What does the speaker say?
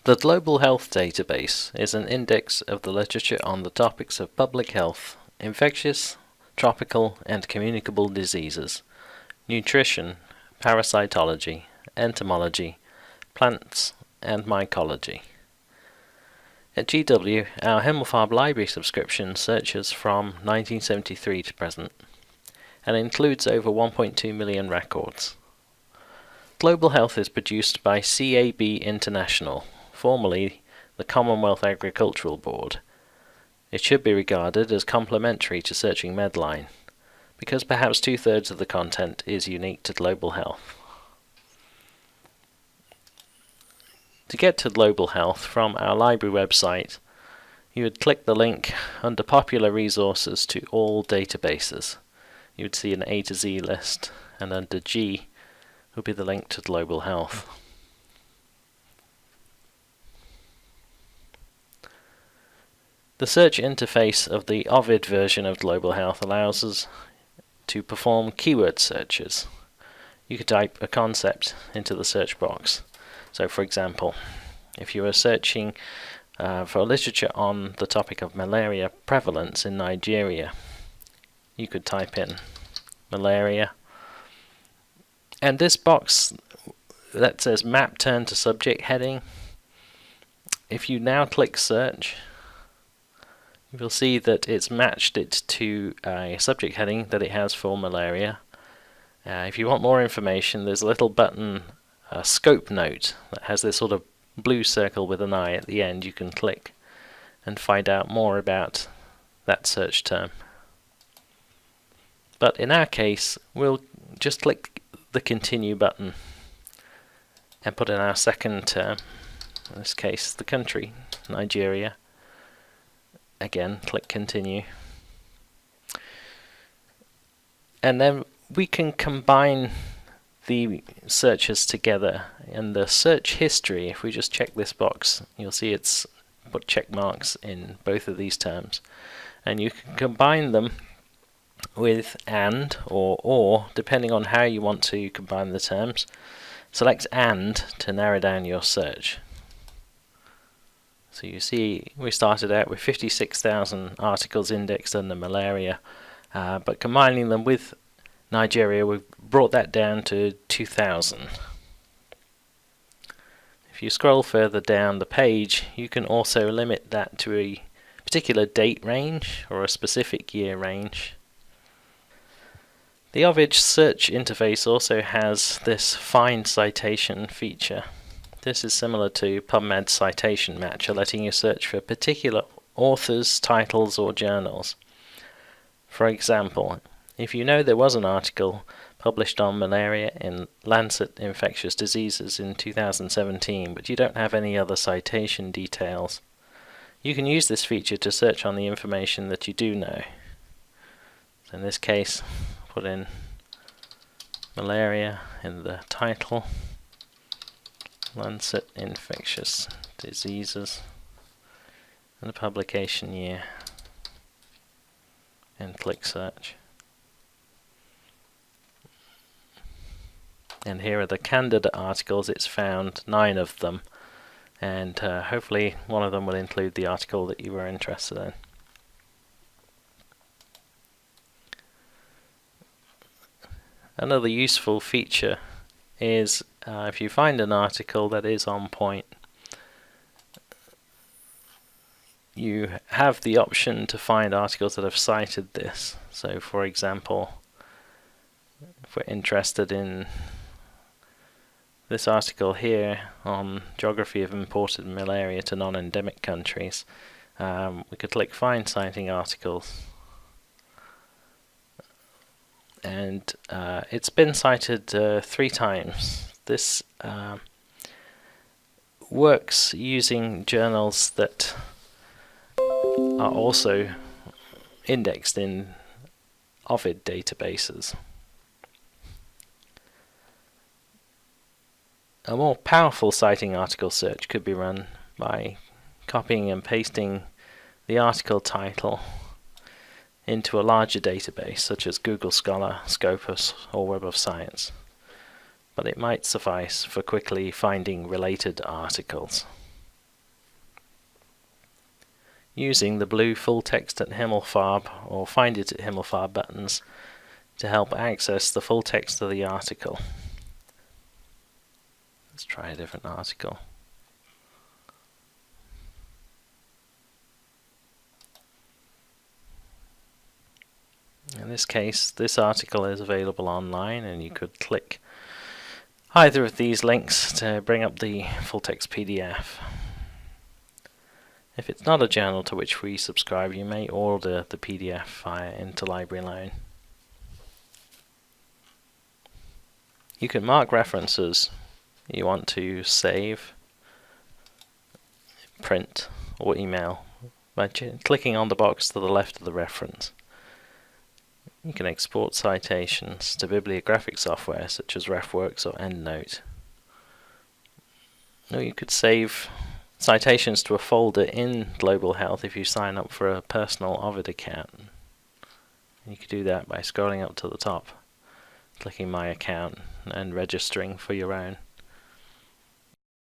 The Global Health Database is an index of the literature on the topics of public health, infectious, tropical, and communicable diseases, nutrition, parasitology, entomology, plants, and mycology. At GW, our Himmelfarb library subscription searches from 1973 to present, and includes over 1.2 million records. Global Health is produced by CAB International, formerly the Commonwealth Agricultural Board. It should be regarded as complementary to searching Medline, because perhaps 2/3 of the content is unique to Global Health. To get to Global Health from our library website, you would click the link under Popular Resources to All Databases. You would see an A to Z list, and under G would be the link to Global Health. The search interface of the Ovid version of Global Health allows us to perform keyword searches. You could type a concept into the search box. So, for example, if you were searching for literature on the topic of malaria prevalence in Nigeria, you could type in malaria, and this box that says map turn to subject heading, if you now click search, you will see that it's matched it to a subject heading that it has for malaria. If you want more information, there's a little button, a scope note, that has this sort of blue circle with an eye at the end. You can click and find out more about that search term. But in our case, we'll just click the continue button and put in our second term, in this case the country, Nigeria. Again, click continue. And then we can combine the searches together. In the search history, if we just check this box, you'll see it's put check marks in both of these terms. And you can combine them with and or, depending on how you want to combine the terms. Select and to narrow down your search. So you see we started out with 56,000 articles indexed under malaria, but combining them with Nigeria, we've brought that down to 2,000. If you scroll further down the page, you can also limit that to a particular date range or a specific year range. The Ovid search interface also has this Find Citation feature. This is similar to PubMed's citation matcher, letting you search for particular authors, titles, or journals. For example, if you know there was an article published on malaria in Lancet Infectious Diseases in 2017, but you don't have any other citation details, you can use this feature to search on the information that you do know. So in this case, put in malaria in the title, Lancet Infectious Diseases, and the publication year, and click search. And here are the candidate articles. It's found 9 of them, and hopefully one of them will include the article that you were interested in. Another useful feature is if you find an article that is on point, you have the option to find articles that have cited this. So for example, if we're interested in this article here on geography of imported malaria to non-endemic countries, we could click find citing articles, and it's been cited 3 times. This works using journals that are also indexed in Ovid databases. A more powerful citing article search could be run by copying and pasting the article title into a larger database such as Google Scholar, Scopus, or Web of Science, but it might suffice for quickly finding related articles. using the blue Full Text at Himmelfarb or Find It at Himmelfarb buttons to help access the full text of the article. Let's try a different article. In this case, this article is available online, and you could click either of these links to bring up the full text PDF. If it's not a journal to which we subscribe, you may order the PDF via Interlibrary Loan. You can mark references you want to save, print, or email by clicking on the box to the left of the reference. You can export citations to bibliographic software such as RefWorks or EndNote. Or you could save citations to a folder in Global Health if you sign up for a personal Ovid account. You could do that by scrolling up to the top, clicking My Account, and registering for your own.